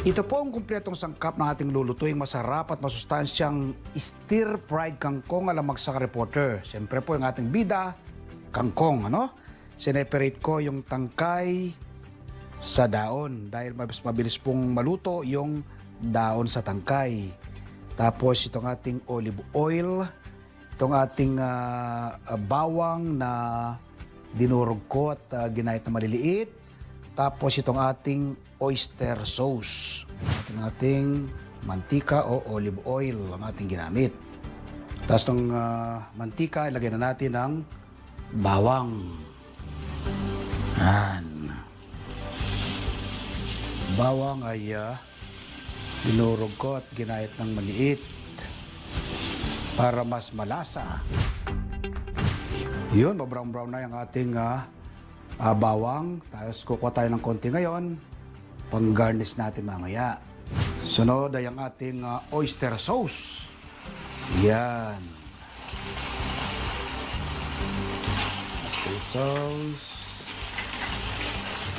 Ito po ang kumpletong sangkap ng ating lulutuing masarap at masustansyang stir-fried kangkong alamang sa reporter. Siyempre po yung ating bida, kangkong, ano? Sineperate ko yung tangkay sa daon dahil mas mabilis pong maluto yung daon sa tangkay. Tapos itong ating olive oil, itong ating bawang na dinurog ko at ginayat na maliliit. Tapos itong ating oyster sauce. Itong ating mantika o olive oil ang ating ginamit. Tapos itong mantika, ilagay na natin ang bawang. Yan. Bawang ay dinurog ko at ginayat ng maliit para mas malasa. Yun, brown-brown na yung ating bawang. Tapos kukuha tayo ng konti ngayon. Pang-garnish natin mamaya. Sunod ay ang ating oyster sauce. Yan. Oyster sauce.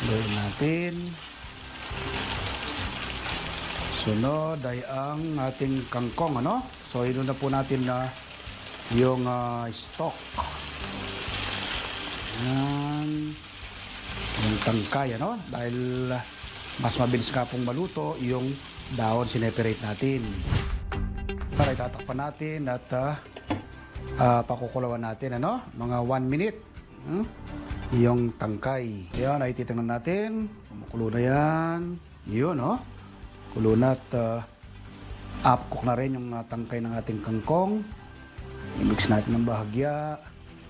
Gawin natin. Sunod ay ang ating kangkong, ano? So, ino na po natin na yung stock. Yan. Yung tangkay, ano? Dahil mas mabilis ka pong maluto yung dahon, sineperate natin. Para itatakpan natin at pakukulawan natin, ano? Mga 1 minute. Yung tangkay. Yan, ay titingnan natin. Kumukulo na yan. Yun, oh. Kulo na at up-cook na rin yung tangkay ng ating kangkong. I-mix natin ng bahagya.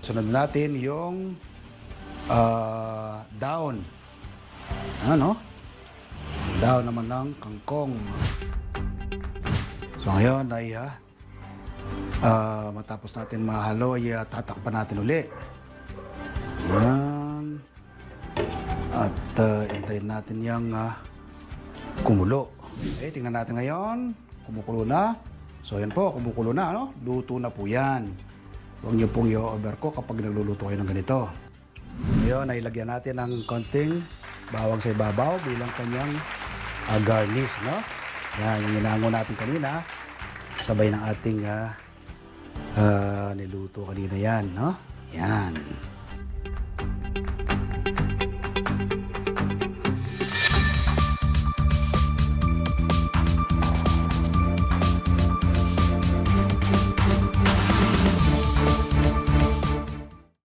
Sunod natin yung daon. Ano? Daon naman ng kangkong. So ngayon ay matapos natin mahalo, ay tatakpan natin uli. Yan. At hintayin natin yung kumulo. Okay, tingnan natin ngayon. Kumukulo na. So yan po, kumukulo na. Ano? Luto na po yan. Huwag niyo pong i-over ko kapag nagluluto kayo ng ganito. Ngayon, ilagyan natin ng konting bawang sa ibabaw bilang kanyang garnish, no? Yan, yung inango natin kanina, sabay ng ating niluto kanina yan, no? Yan.